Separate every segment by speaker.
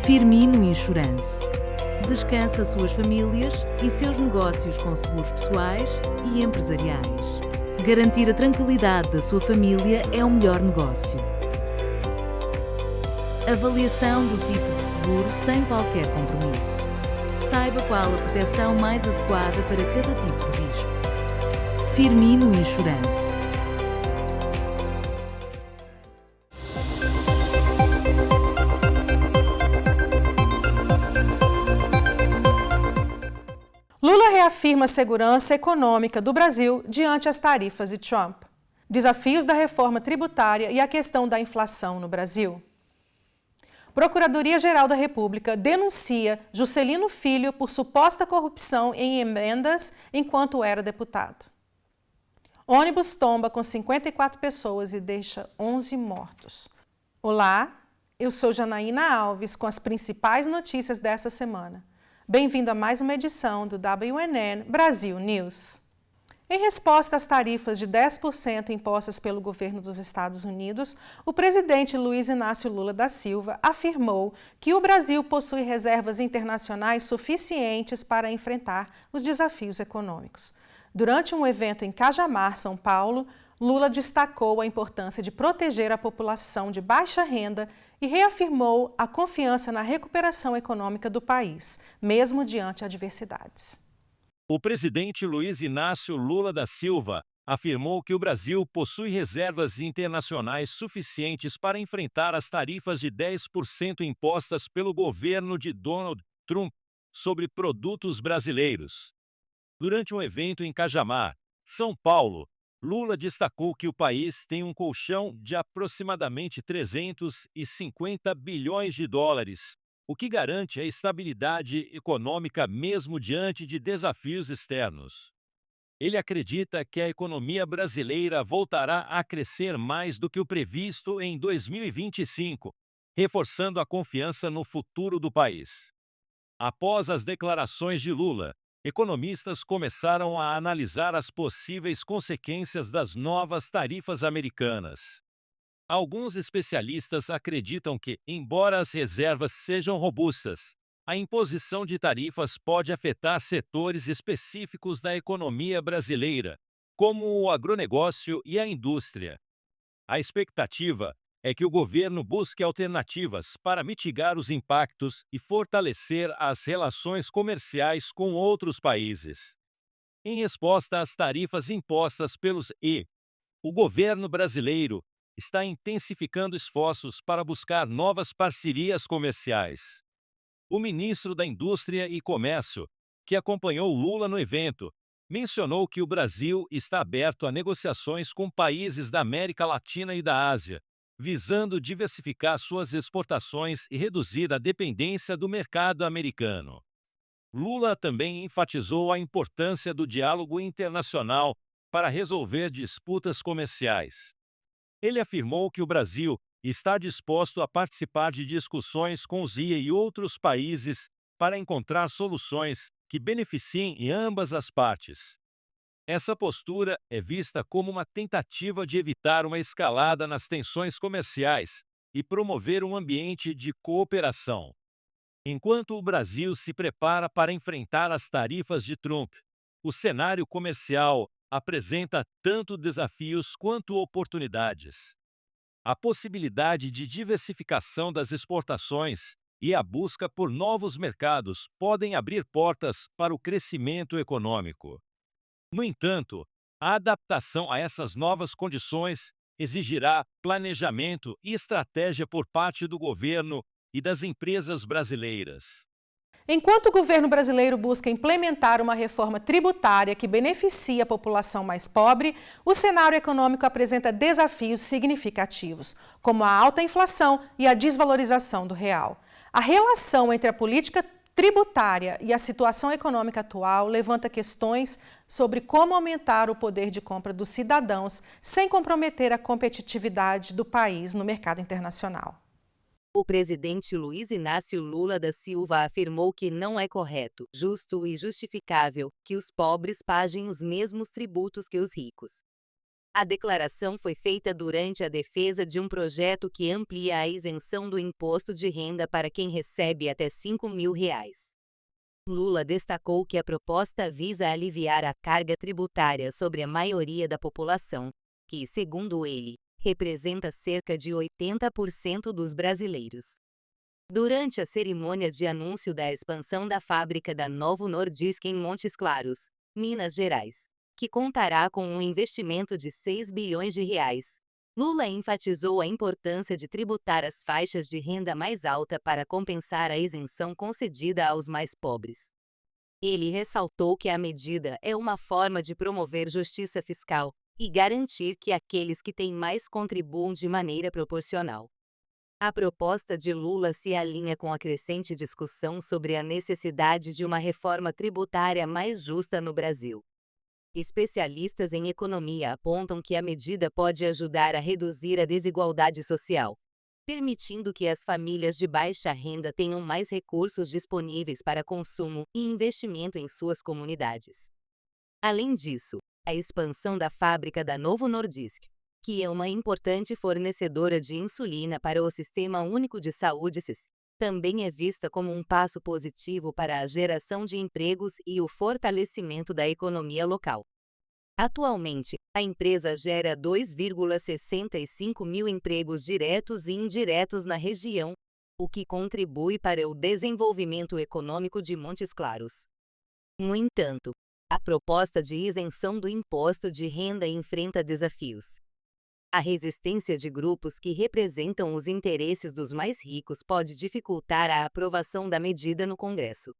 Speaker 1: Firmino Insurance. Descansa suas famílias e seus negócios com seguros pessoais e empresariais. Garantir a tranquilidade da sua família é o melhor negócio. Avaliação do tipo de seguro sem qualquer compromisso. Saiba qual a proteção mais adequada para cada tipo de risco. Firmino Insurance.
Speaker 2: Lula reafirma a segurança econômica do Brasil diante as tarifas de Trump. Desafios da reforma tributária e a questão da inflação no Brasil. Procuradoria-Geral da República denuncia Juscelino Filho por suposta corrupção em emendas enquanto era deputado. Ônibus tomba com 54 pessoas e deixa 11 mortos. Olá, eu sou Janaína Alves com as principais notícias dessa semana. Bem-vindo a mais uma edição do WNN Brasil News. Em resposta às tarifas de 10% impostas pelo governo dos Estados Unidos, o presidente Luiz Inácio Lula da Silva afirmou que o Brasil possui reservas internacionais suficientes para enfrentar os desafios econômicos. Durante um evento em Cajamar, São Paulo, Lula destacou a importância de proteger a população de baixa renda e reafirmou a confiança na recuperação econômica do país, mesmo diante adversidades.
Speaker 3: O presidente Luiz Inácio Lula da Silva afirmou que o Brasil possui reservas internacionais suficientes para enfrentar as tarifas de 10% impostas pelo governo de Donald Trump sobre produtos brasileiros. Durante um evento em Cajamar, São Paulo, Lula destacou que o país tem um colchão de aproximadamente 350 bilhões de dólares, o que garante a estabilidade econômica mesmo diante de desafios externos. Ele acredita que a economia brasileira voltará a crescer mais do que o previsto em 2025, reforçando a confiança no futuro do país. Após as declarações de Lula, economistas começaram a analisar as possíveis consequências das novas tarifas americanas. Alguns especialistas acreditam que, embora as reservas sejam robustas, a imposição de tarifas pode afetar setores específicos da economia brasileira, como o agronegócio e a indústria. A expectativa é que o governo busque alternativas para mitigar os impactos e fortalecer as relações comerciais com outros países. Em resposta às tarifas impostas pelos o governo brasileiro está intensificando esforços para buscar novas parcerias comerciais. O ministro da Indústria e Comércio, que acompanhou Lula no evento, mencionou que o Brasil está aberto a negociações com países da América Latina e da Ásia, visando diversificar suas exportações e reduzir a dependência do mercado americano. Lula também enfatizou a importância do diálogo internacional para resolver disputas comerciais. Ele afirmou que o Brasil está disposto a participar de discussões com os e outros países para encontrar soluções que beneficiem ambas as partes. Essa postura é vista como uma tentativa de evitar uma escalada nas tensões comerciais e promover um ambiente de cooperação. Enquanto o Brasil se prepara para enfrentar as tarifas de Trump, o cenário comercial apresenta tanto desafios quanto oportunidades. A possibilidade de diversificação das exportações e a busca por novos mercados podem abrir portas para o crescimento econômico. No entanto, a adaptação a essas novas condições exigirá planejamento e estratégia por parte do governo e das empresas brasileiras.
Speaker 2: Enquanto o governo brasileiro busca implementar uma reforma tributária que beneficie a população mais pobre, o cenário econômico apresenta desafios significativos, como a alta inflação e a desvalorização do real. A relação entre a política tributária e a situação econômica atual levanta questões sobre como aumentar o poder de compra dos cidadãos sem comprometer a competitividade do país no mercado internacional.
Speaker 4: O presidente Luiz Inácio Lula da Silva afirmou que não é correto, justo e justificável que os pobres paguem os mesmos tributos que os ricos. A declaração foi feita durante a defesa de um projeto que amplia a isenção do imposto de renda para quem recebe até R$ 5.000. Lula destacou que a proposta visa aliviar a carga tributária sobre a maioria da população, que, segundo ele, representa cerca de 80% dos brasileiros. Durante a cerimônia de anúncio da expansão da fábrica da Novo Nordisk em Montes Claros, Minas Gerais, que contará com um investimento de R$ 6 bilhões, Lula enfatizou a importância de tributar as faixas de renda mais alta para compensar a isenção concedida aos mais pobres. Ele ressaltou que a medida é uma forma de promover justiça fiscal e garantir que aqueles que têm mais contribuam de maneira proporcional. A proposta de Lula se alinha com a crescente discussão sobre a necessidade de uma reforma tributária mais justa no Brasil. Especialistas em economia apontam que a medida pode ajudar a reduzir a desigualdade social, permitindo que as famílias de baixa renda tenham mais recursos disponíveis para consumo e investimento em suas comunidades. Além disso, a expansão da fábrica da Novo Nordisk, que é uma importante fornecedora de insulina para o Sistema Único de Saúde (SUS), também é vista como um passo positivo para a geração de empregos e o fortalecimento da economia local. Atualmente, a empresa gera 2,65 mil empregos diretos e indiretos na região, o que contribui para o desenvolvimento econômico de Montes Claros. No entanto, a proposta de isenção do imposto de renda enfrenta desafios. A resistência de grupos que representam os interesses dos mais ricos pode dificultar a aprovação da medida no Congresso.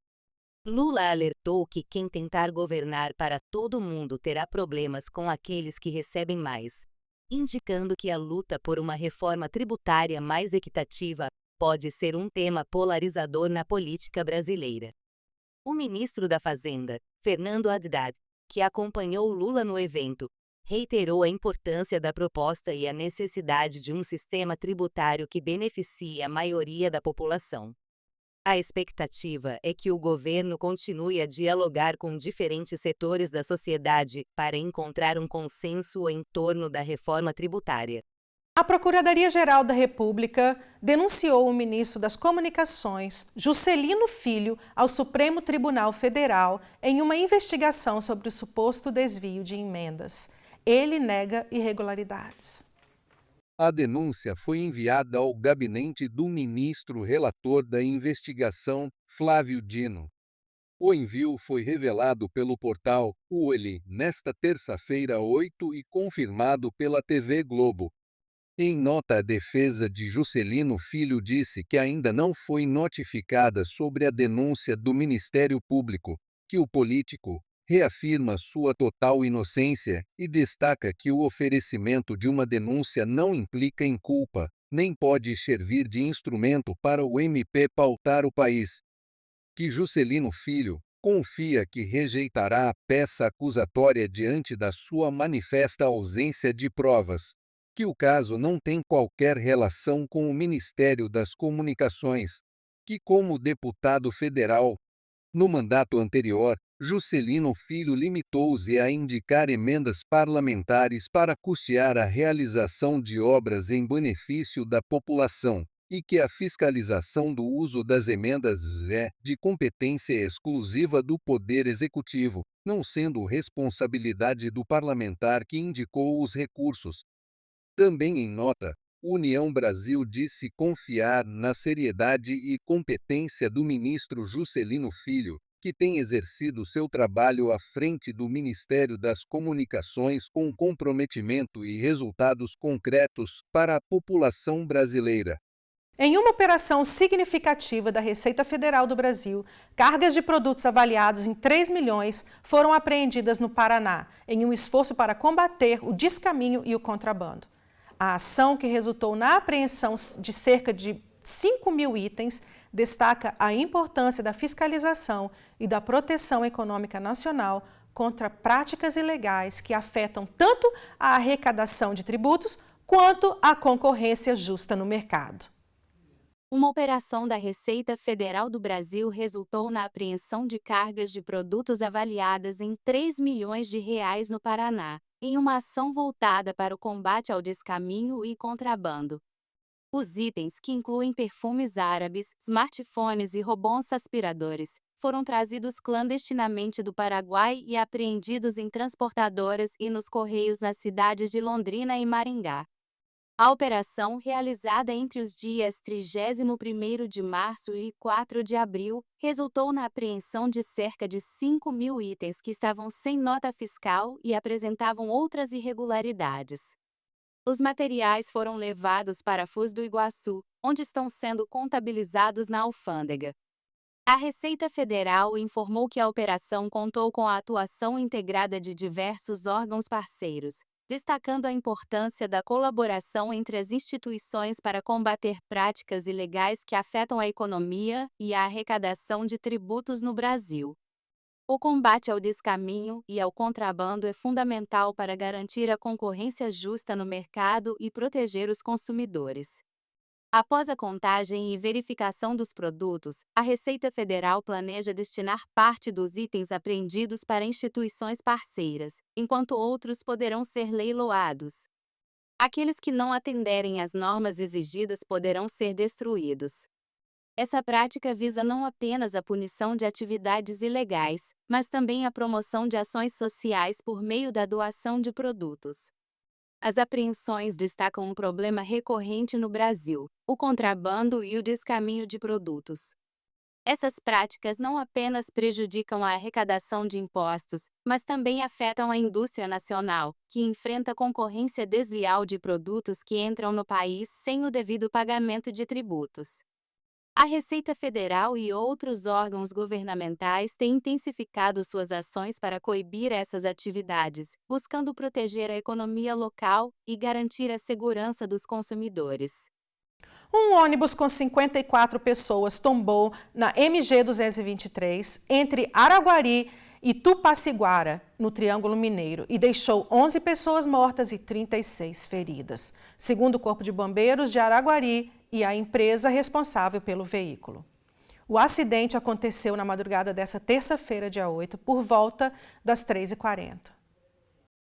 Speaker 4: Lula alertou que quem tentar governar para todo mundo terá problemas com aqueles que recebem mais, indicando que a luta por uma reforma tributária mais equitativa pode ser um tema polarizador na política brasileira. O ministro da Fazenda, Fernando Haddad, que acompanhou Lula no evento, reiterou a importância da proposta e a necessidade de um sistema tributário que beneficie a maioria da população. A expectativa é que o governo continue a dialogar com diferentes setores da sociedade para encontrar um consenso em torno da reforma tributária.
Speaker 2: A Procuradoria-Geral da República denunciou o ministro das Comunicações, Juscelino Filho, ao Supremo Tribunal Federal em uma investigação sobre o suposto desvio de emendas. Ele nega irregularidades.
Speaker 5: A denúncia foi enviada ao gabinete do ministro relator da investigação, Flávio Dino. O envio foi revelado pelo portal UOL nesta terça-feira 8 e confirmado pela TV Globo. Em nota, a defesa de Juscelino Filho disse que ainda não foi notificada sobre a denúncia do Ministério Público, que o político reafirma sua total inocência e destaca que o oferecimento de uma denúncia não implica em culpa, nem pode servir de instrumento para o MP pautar o país. Que Juscelino Filho confia que rejeitará a peça acusatória diante da sua manifesta ausência de provas, que o caso não tem qualquer relação com o Ministério das Comunicações, que como deputado federal, no mandato anterior, Juscelino Filho limitou-se a indicar emendas parlamentares para custear a realização de obras em benefício da população, e que a fiscalização do uso das emendas é de competência exclusiva do Poder Executivo, não sendo responsabilidade do parlamentar que indicou os recursos. Também em nota, União Brasil disse confiar na seriedade e competência do ministro Juscelino Filho, que tem exercido seu trabalho à frente do Ministério das Comunicações com comprometimento e resultados concretos para a população brasileira.
Speaker 2: Em uma operação significativa da Receita Federal do Brasil, cargas de produtos avaliados em 3 milhões foram apreendidas no Paraná, em um esforço para combater o descaminho e o contrabando. A ação, que resultou na apreensão de cerca de 5 mil itens, destaca a importância da fiscalização e da proteção econômica nacional contra práticas ilegais que afetam tanto a arrecadação de tributos quanto a concorrência justa no mercado.
Speaker 6: Uma operação da Receita Federal do Brasil resultou na apreensão de cargas de produtos avaliadas em 3 milhões de reais no Paraná, em uma ação voltada para o combate ao descaminho e contrabando. Os itens, que incluem perfumes árabes, smartphones e robôs aspiradores, foram trazidos clandestinamente do Paraguai e apreendidos em transportadoras e nos correios nas cidades de Londrina e Maringá. A operação, realizada entre os dias 31º de março e 4 de abril, resultou na apreensão de cerca de 5.000 itens que estavam sem nota fiscal e apresentavam outras irregularidades. Os materiais foram levados para Foz do Iguaçu, onde estão sendo contabilizados na alfândega. A Receita Federal informou que a operação contou com a atuação integrada de diversos órgãos parceiros, destacando a importância da colaboração entre as instituições para combater práticas ilegais que afetam a economia e a arrecadação de tributos no Brasil. O combate ao descaminho e ao contrabando é fundamental para garantir a concorrência justa no mercado e proteger os consumidores. Após a contagem e verificação dos produtos, a Receita Federal planeja destinar parte dos itens apreendidos para instituições parceiras, enquanto outros poderão ser leiloados. Aqueles que não atenderem às normas exigidas poderão ser destruídos. Essa prática visa não apenas a punição de atividades ilegais, mas também a promoção de ações sociais por meio da doação de produtos. As apreensões destacam um problema recorrente no Brasil: o contrabando e o descaminho de produtos. Essas práticas não apenas prejudicam a arrecadação de impostos, mas também afetam a indústria nacional, que enfrenta concorrência desleal de produtos que entram no país sem o devido pagamento de tributos. A Receita Federal e outros órgãos governamentais têm intensificado suas ações para coibir essas atividades, buscando proteger a economia local e garantir a segurança dos consumidores.
Speaker 2: Um ônibus com 54 pessoas tombou na MG 223 entre Araguari e Tupaciguara, no Triângulo Mineiro, e deixou 11 pessoas mortas e 36 feridas, segundo o Corpo de Bombeiros de Araguari e a empresa responsável pelo veículo. O acidente aconteceu na madrugada desta terça-feira, dia 8, por volta das 3h40.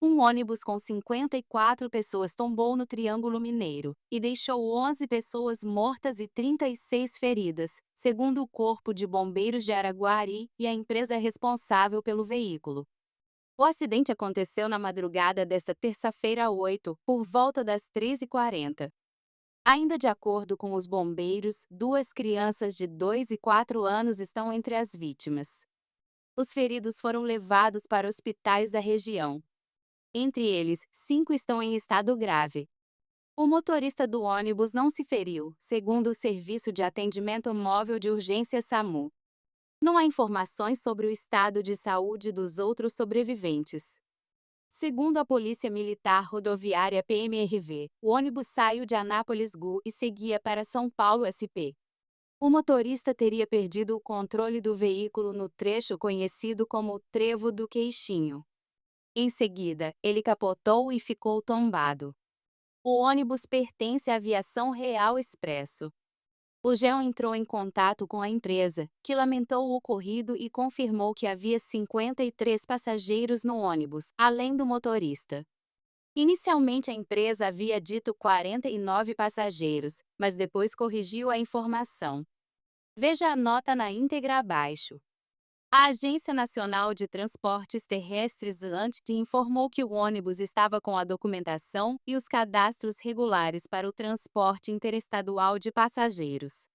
Speaker 6: Um ônibus com 54 pessoas tombou no Triângulo Mineiro e deixou 11 pessoas mortas e 36 feridas, segundo o Corpo de Bombeiros de Araguari e a empresa responsável pelo veículo. O acidente aconteceu na madrugada desta terça-feira, 8, por volta das 3h40. Ainda de acordo com os bombeiros, 2 crianças de 2 e 4 anos estão entre as vítimas. Os feridos foram levados para hospitais da região. Entre eles, 5 estão em estado grave. O motorista do ônibus não se feriu, segundo o Serviço de Atendimento Móvel de Urgência SAMU. Não há informações sobre o estado de saúde dos outros sobreviventes. Segundo a Polícia Militar Rodoviária PMRV, o ônibus saiu de Anápolis GU e seguia para São Paulo SP. O motorista teria perdido o controle do veículo no trecho conhecido como Trevo do Queixinho. Em seguida, ele capotou e ficou tombado. O ônibus pertence à Aviação Real Expresso. O GEO entrou em contato com a empresa, que lamentou o ocorrido e confirmou que havia 53 passageiros no ônibus, além do motorista. Inicialmente, a empresa havia dito 49 passageiros, mas depois corrigiu a informação. Veja a nota na íntegra abaixo. A Agência Nacional de Transportes Terrestres ANTT informou que o ônibus estava com a documentação e os cadastros regulares para o transporte interestadual de passageiros.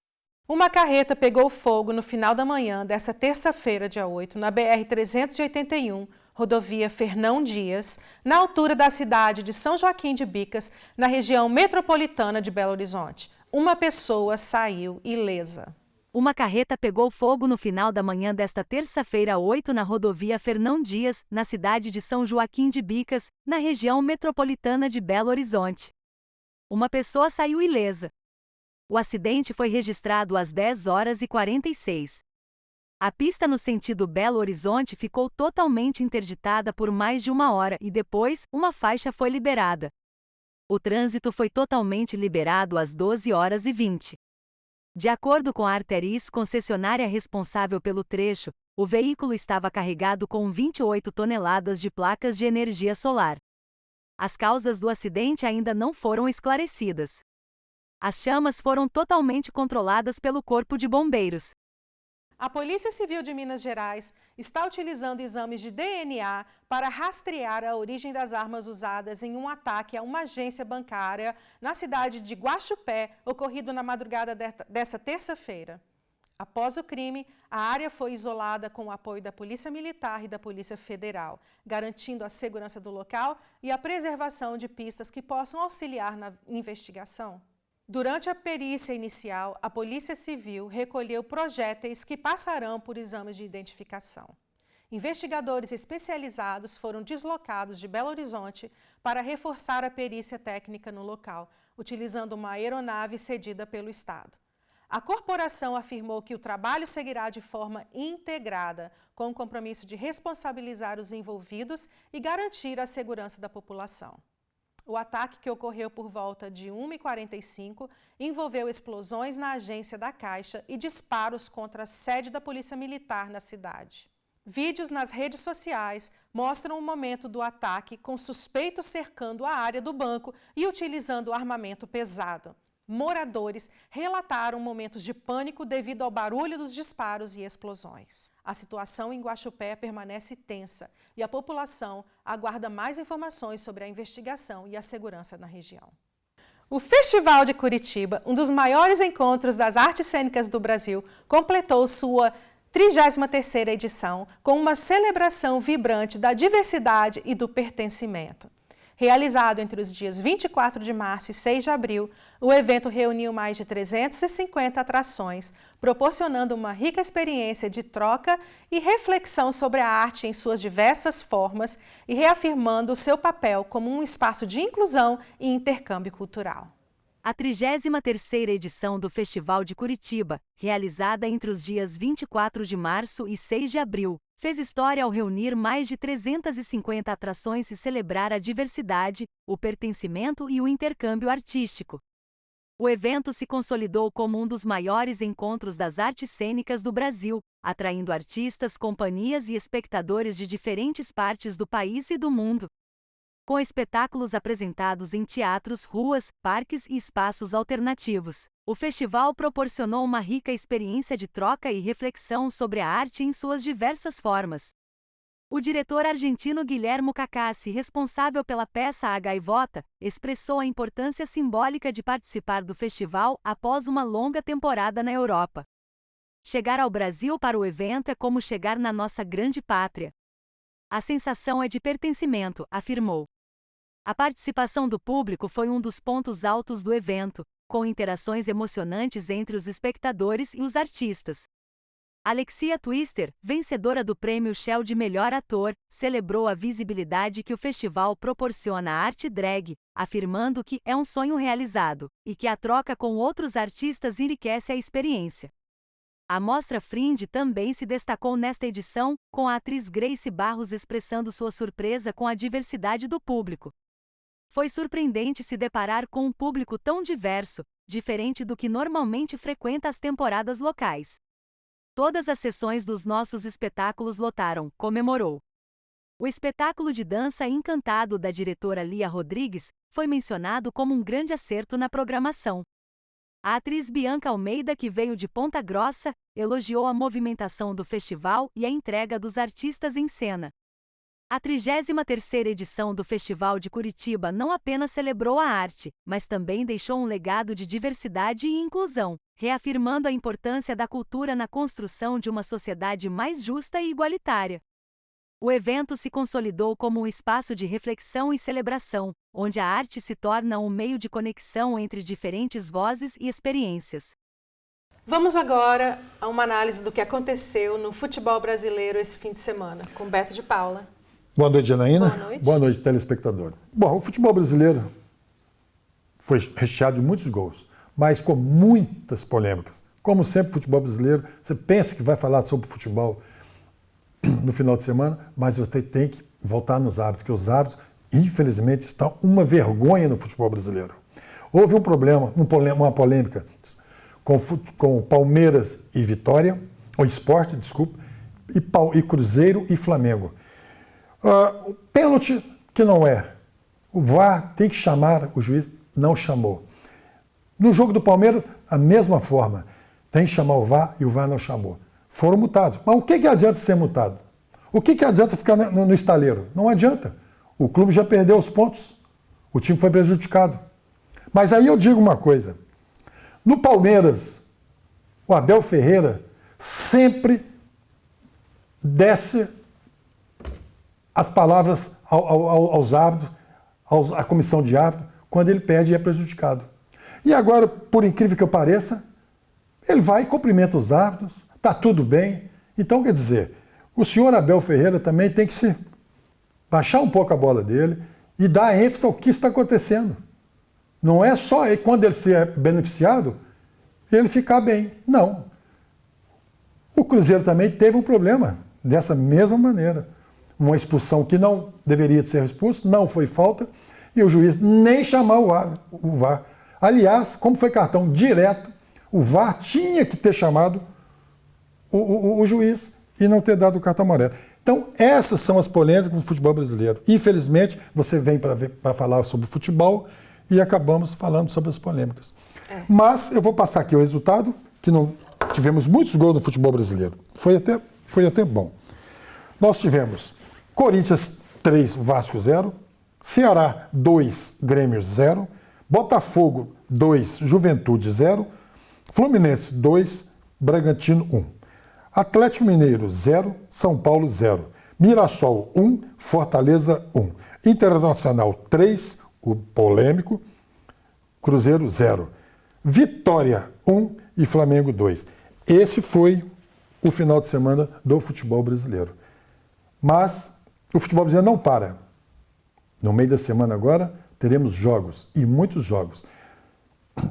Speaker 2: Uma carreta pegou fogo no final da manhã desta terça-feira, dia 8, na BR-381, rodovia Fernão Dias, na altura da cidade de São Joaquim de Bicas, na região metropolitana de Belo Horizonte. Uma pessoa saiu ilesa.
Speaker 1: Uma carreta pegou fogo no final da manhã desta terça-feira, 8, na rodovia Fernão Dias, na cidade de São Joaquim de Bicas, na região metropolitana de Belo Horizonte. Uma pessoa saiu ilesa. O acidente foi registrado às 10h46. A pista no sentido Belo Horizonte ficou totalmente interditada por mais de 1 hora e depois, uma faixa foi liberada. O trânsito foi totalmente liberado às 12h20. De acordo com a Arteris, concessionária responsável pelo trecho, o veículo estava carregado com 28 toneladas de placas de energia solar. As causas do acidente ainda não foram esclarecidas. As chamas foram totalmente controladas pelo Corpo de Bombeiros.
Speaker 2: A Polícia Civil de Minas Gerais está utilizando exames de DNA para rastrear a origem das armas usadas em um ataque a uma agência bancária na cidade de Guaxupé, ocorrido na madrugada dessa terça-feira. Após o crime, a área foi isolada com o apoio da Polícia Militar e da Polícia Federal, garantindo a segurança do local e a preservação de pistas que possam auxiliar na investigação. Durante a perícia inicial, a Polícia Civil recolheu projéteis que passarão por exames de identificação. Investigadores especializados foram deslocados de Belo Horizonte para reforçar a perícia técnica no local, utilizando uma aeronave cedida pelo Estado. A corporação afirmou que o trabalho seguirá de forma integrada, com o compromisso de responsabilizar os envolvidos e garantir a segurança da população. O ataque, que ocorreu por volta de 1h45, envolveu explosões na agência da Caixa e disparos contra a sede da Polícia Militar na cidade. Vídeos nas redes sociais mostram o momento do ataque, com suspeitos cercando a área do banco e utilizando armamento pesado. Moradores relataram momentos de pânico devido ao barulho dos disparos e explosões. A situação em Guaxupé permanece tensa e a população aguarda mais informações sobre a investigação e a segurança na região. O Festival de Curitiba, um dos maiores encontros das artes cênicas do Brasil, completou sua 33ª edição com uma celebração vibrante da diversidade e do pertencimento. Realizado entre os dias 24 de março e 6 de abril, o evento reuniu mais de 350 atrações, proporcionando uma rica experiência de troca e reflexão sobre a arte em suas diversas formas e reafirmando o seu papel como um espaço de inclusão e intercâmbio cultural.
Speaker 1: A 33ª edição do Festival de Curitiba, realizada entre os dias 24 de março e 6 de abril, fez história ao reunir mais de 350 atrações e celebrar a diversidade, o pertencimento e o intercâmbio artístico. O evento se consolidou como um dos maiores encontros das artes cênicas do Brasil, atraindo artistas, companhias e espectadores de diferentes partes do país e do mundo. Com espetáculos apresentados em teatros, ruas, parques e espaços alternativos, o festival proporcionou uma rica experiência de troca e reflexão sobre a arte em suas diversas formas. O diretor argentino Guillermo Cacassi, responsável pela peça A Gaivota, expressou a importância simbólica de participar do festival após uma longa temporada na Europa. Chegar ao Brasil para o evento é como chegar na nossa grande pátria. A sensação é de pertencimento, afirmou. A participação do público foi um dos pontos altos do evento, com interações emocionantes entre os espectadores e os artistas. Alexia Twister, vencedora do Prêmio Shell de Melhor Ator, celebrou a visibilidade que o festival proporciona à arte drag, afirmando que é um sonho realizado e que a troca com outros artistas enriquece a experiência. A Mostra Fringe também se destacou nesta edição, com a atriz Grace Barros expressando sua surpresa com a diversidade do público. Foi surpreendente se deparar com um público tão diverso, diferente do que normalmente frequenta as temporadas locais. Todas as sessões dos nossos espetáculos lotaram, comemorou. O espetáculo de dança Encantado da diretora Lia Rodrigues foi mencionado como um grande acerto na programação. A atriz Bianca Almeida, que veio de Ponta Grossa, elogiou a movimentação do festival e a entrega dos artistas em cena. A 33ª edição do Festival de Curitiba não apenas celebrou a arte, mas também deixou um legado de diversidade e inclusão, reafirmando a importância da cultura na construção de uma sociedade mais justa e igualitária. O evento se consolidou como um espaço de reflexão e celebração, onde a arte se torna um meio de conexão entre diferentes vozes e experiências.
Speaker 2: Vamos agora a uma análise do que aconteceu no futebol brasileiro esse fim de semana, com Beto de Paula.
Speaker 7: Boa noite, Janaína.
Speaker 2: Boa noite.
Speaker 7: Boa noite, telespectador. Bom, o futebol brasileiro foi recheado de muitos gols, mas com muitas polêmicas. Como sempre, o futebol brasileiro, você pensa que vai falar sobre futebol no final de semana, mas você tem que voltar nos hábitos, porque os hábitos, infelizmente, estão uma vergonha no futebol brasileiro. Houve um problema, uma polêmica com Palmeiras e Vitória, ou Sport, desculpa, e Cruzeiro e Flamengo. Pênalti que não é. O VAR tem que chamar, o juiz não chamou. No jogo do Palmeiras, a mesma forma. Tem que chamar o VAR e o VAR não chamou. Foram multados. Mas o que adianta ser multado? O que adianta ficar no estaleiro? Não adianta. O clube já perdeu os pontos. O time foi prejudicado. Mas aí eu digo uma coisa. No Palmeiras, o Abel Ferreira sempre desce as palavras aos árbitros, à comissão de árbitro, quando ele perde e é prejudicado. E agora, por incrível que eu pareça, ele vai e cumprimenta os árbitros, está tudo bem. Então, quer dizer, o senhor Abel Ferreira também tem que se baixar um pouco a bola dele e dar ênfase ao que está acontecendo. Não é só quando ele ser beneficiado, ele ficar bem. Não. O Cruzeiro também teve um problema dessa mesma maneira. Uma expulsão que não deveria ser expulso, não foi falta, e o juiz nem chamou o VAR. Aliás, como foi cartão direto, o VAR tinha que ter chamado o juiz e não ter dado o cartão amarelo. Então, essas são as polêmicas do futebol brasileiro. Infelizmente, você vem para falar sobre futebol e acabamos falando sobre as polêmicas. Mas eu vou passar aqui o resultado, que não tivemos muitos gols no futebol brasileiro. Foi até bom. Nós tivemos Corinthians 3, Vasco 0, Ceará 2, Grêmio 0, Botafogo 2, Juventude 0, Fluminense 2, Bragantino 1. Atlético Mineiro 0, São Paulo 0, Mirassol 1, Fortaleza 1, Internacional 3, o polêmico, Cruzeiro 0, Vitória 1 e Flamengo 2. Esse foi o final de semana do futebol brasileiro. Mas o futebol brasileiro não para. No meio da semana agora teremos jogos, e muitos jogos,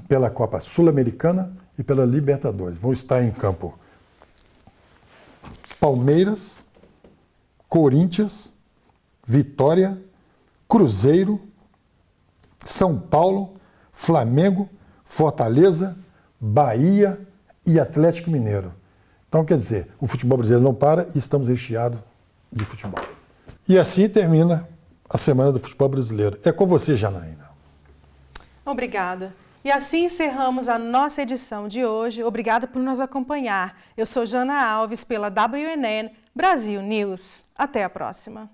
Speaker 7: pela Copa Sul-Americana e pela Libertadores. Vão estar em campo Palmeiras, Corinthians, Vitória, Cruzeiro, São Paulo, Flamengo, Fortaleza, Bahia e Atlético Mineiro. Então, quer dizer, o futebol brasileiro não para e estamos recheados de futebol. E assim termina a Semana do Futebol Brasileiro. É com você, Janaína.
Speaker 2: Obrigada. E assim encerramos a nossa edição de hoje. Obrigada por nos acompanhar. Eu sou Jana Alves pela WNN Brasil News. Até a próxima.